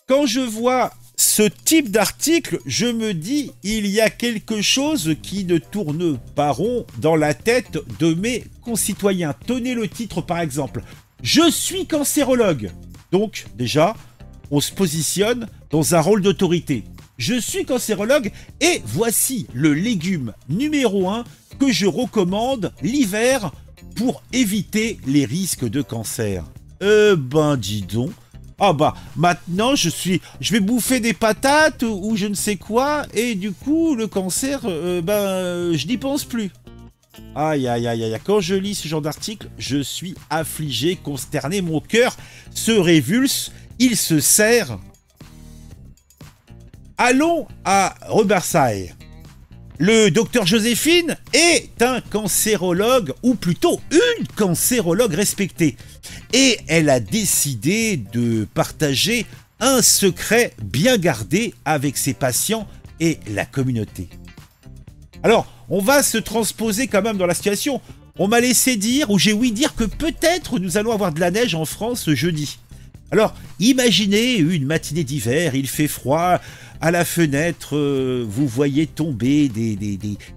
Quand je vois ce type d'article, je me dis, il y a quelque chose qui ne tourne pas rond dans la tête de mes concitoyens. Tenez le titre par exemple. Je suis cancérologue. Donc, déjà, on se positionne dans un rôle d'autorité. Je suis cancérologue et voici le légume numéro 1 que je recommande l'hiver pour éviter les risques de cancer. Ben dis donc. Ah bah maintenant je vais bouffer des patates ou je ne sais quoi et du coup le cancer, je n'y pense plus. Aïe aïe aïe aïe, quand je lis ce genre d'article, je suis affligé, consterné, mon cœur se révulse, il se serre. Allons à Rebersailles. Le docteur Joséphine est un cancérologue, ou plutôt une cancérologue respectée. Et elle a décidé de partager un secret bien gardé avec ses patients et la communauté. Alors, on va se transposer quand même dans la situation. On m'a laissé dire, ou j'ai ouï dire que peut-être nous allons avoir de la neige en France ce jeudi. Alors, imaginez une matinée d'hiver, il fait froid, à la fenêtre, vous voyez tomber un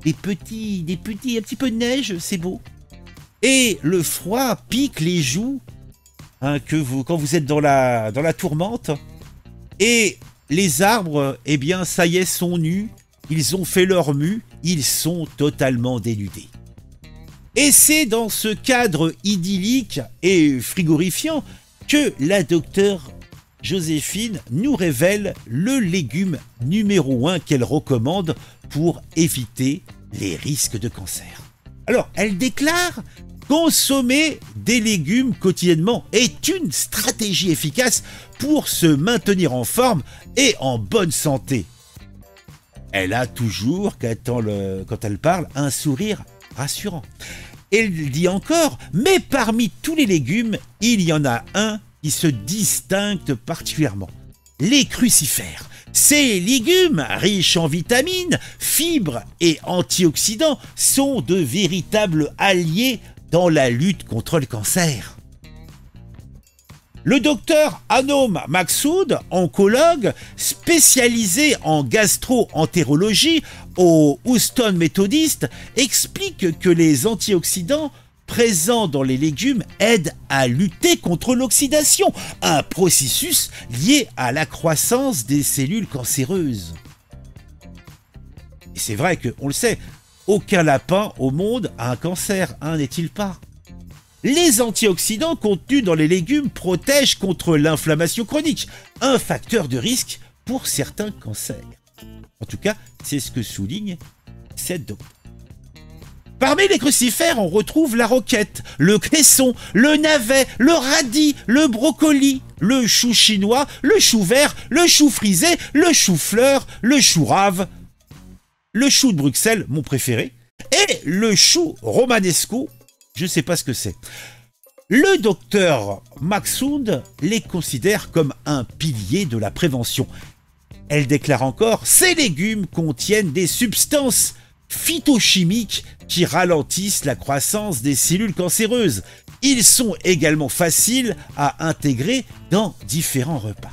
petit peu de neige, c'est beau. Et le froid pique les joues, hein, quand vous êtes dans la tourmente. Et les arbres, eh bien, ça y est, sont nus, ils ont fait leur mue, ils sont totalement dénudés. Et c'est dans ce cadre idyllique et frigorifiant que la docteure Joséphine nous révèle le légume numéro 1 qu'elle recommande pour éviter les risques de cancer. Alors, elle déclare: consommer des légumes quotidiennement est une stratégie efficace pour se maintenir en forme et en bonne santé. Elle a toujours, quand elle parle, un sourire rassurant. Elle dit encore: mais parmi tous les légumes, il y en a un qui se distingue particulièrement. Les crucifères. Ces légumes, riches en vitamines, fibres et antioxydants, sont de véritables alliés dans la lutte contre le cancer. Le docteur Anom Maksoud, oncologue spécialisé en gastro-entérologie au Houston Methodist, explique que les antioxydants présents dans les légumes aident à lutter contre l'oxydation, un processus lié à la croissance des cellules cancéreuses. Et c'est vrai qu'on le sait, aucun lapin au monde a un cancer, n'est-il pas ? Les antioxydants contenus dans les légumes protègent contre l'inflammation chronique, un facteur de risque pour certains cancers. En tout cas, c'est ce que souligne cette docteure. Parmi les crucifères, on retrouve la roquette, le cresson, le navet, le radis, le brocoli, le chou chinois, le chou vert, le chou frisé, le chou-fleur, le chou rave, le chou de Bruxelles, mon préféré, et le chou romanesco, je ne sais pas ce que c'est. Le docteur Maksoud les considère comme un pilier de la prévention. Elle déclare encore: ces légumes contiennent des substances phytochimiques qui ralentissent la croissance des cellules cancéreuses. Ils sont également faciles à intégrer dans différents repas.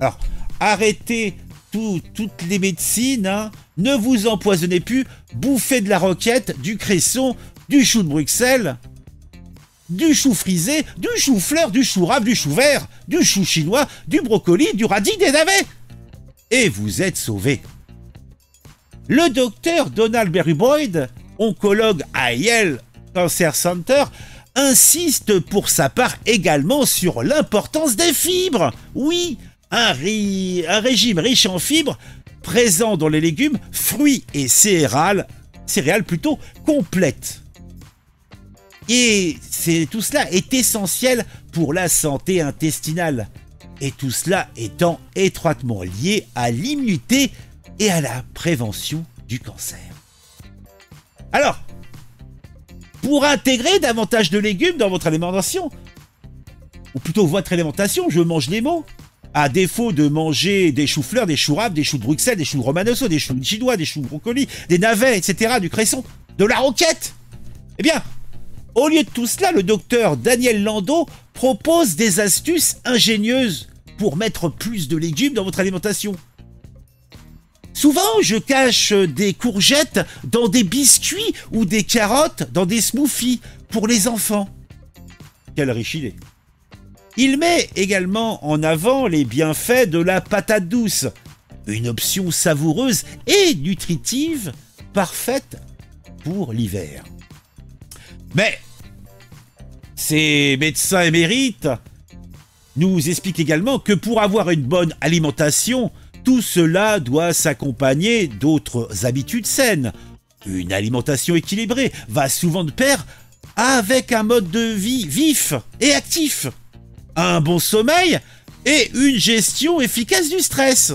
Alors, arrêtez toutes les médecines, ne vous empoisonnez plus, bouffez de la roquette, du cresson, du chou de Bruxelles, du chou frisé, du chou-fleur, du chou rave, du chou vert, du chou chinois, du brocoli, du radis, des navets. Et vous êtes sauvés. Le docteur Donald Berry-Boyd, oncologue à Yale Cancer Center, insiste pour sa part également sur l'importance des fibres. Oui, un régime riche en fibres, présent dans les légumes, fruits et céréales plutôt complètes. Et tout cela est essentiel pour la santé intestinale. Et tout cela étant étroitement lié à l'immunité et à la prévention du cancer. Alors, pour intégrer davantage de légumes dans votre alimentation, ou plutôt votre alimentation, je mange les mots, à défaut de manger des choux-fleurs, des choux raves, des choux de Bruxelles, des choux romanesco, des choux chinois, des choux brocolis, des navets, etc., du cresson, de la roquette, eh bien, au lieu de tout cela, le docteur Daniel Landau propose des astuces ingénieuses pour mettre plus de légumes dans votre alimentation. Souvent, je cache des courgettes dans des biscuits ou des carottes dans des smoothies pour les enfants. Quelle riche idée. Il met également en avant les bienfaits de la patate douce, une option savoureuse et nutritive, parfaite pour l'hiver. Mais ces médecins émérites nous expliquent également que pour avoir une bonne alimentation, tout cela doit s'accompagner d'autres habitudes saines. Une alimentation équilibrée va souvent de pair avec un mode de vie vif et actif, un bon sommeil et une gestion efficace du stress.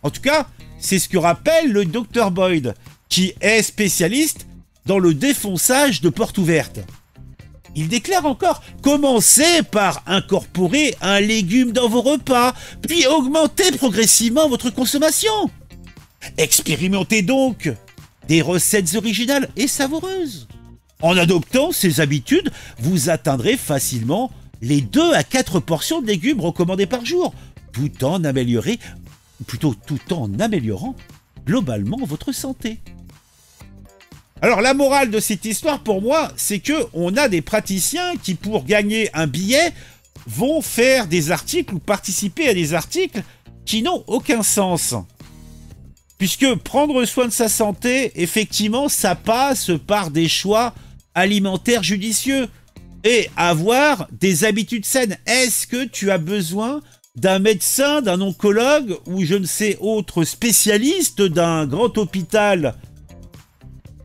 En tout cas, c'est ce que rappelle le Dr Boyd, qui est spécialiste dans le défonçage de portes ouvertes. Il déclare encore: commencez par incorporer un légume dans vos repas, puis augmentez progressivement votre consommation. Expérimentez donc des recettes originales et savoureuses. En adoptant ces habitudes, vous atteindrez facilement les 2 à 4 portions de légumes recommandées par jour, tout en améliorant globalement votre santé. Alors la morale de cette histoire pour moi, c'est que on a des praticiens qui, pour gagner un billet, vont faire des articles ou participer à des articles qui n'ont aucun sens. Puisque prendre soin de sa santé, effectivement, ça passe par des choix alimentaires judicieux et avoir des habitudes saines. Est-ce que tu as besoin d'un médecin, d'un oncologue ou je ne sais autre spécialiste d'un grand hôpital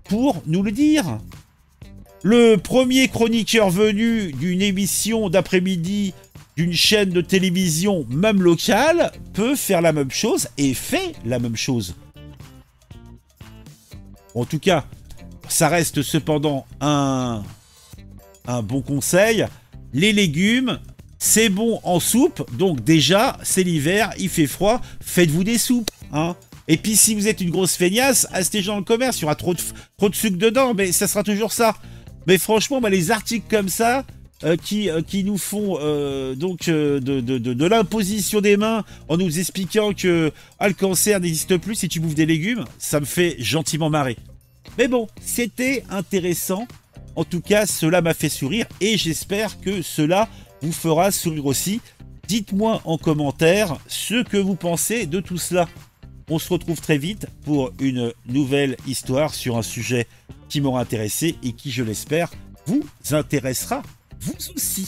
pour nous le dire? Le premier chroniqueur venu d'une émission d'après-midi d'une chaîne de télévision, même locale, peut faire la même chose et fait la même chose. En tout cas, ça reste cependant un bon conseil. Les légumes, c'est bon en soupe, donc déjà, c'est l'hiver, il fait froid, faites-vous des soupes, hein. Et puis si vous êtes une grosse feignasse, achetez dans le commerce, il y aura trop de sucre dedans, mais ça sera toujours ça. Mais franchement, les articles comme ça, qui nous font de l'imposition des mains en nous expliquant que le cancer n'existe plus si tu bouffes des légumes, ça me fait gentiment marrer. Mais bon, c'était intéressant. En tout cas, cela m'a fait sourire et j'espère que cela vous fera sourire aussi. Dites-moi en commentaire ce que vous pensez de tout cela. On se retrouve très vite pour une nouvelle histoire sur un sujet qui m'aura intéressé et qui, je l'espère, vous intéressera vous aussi.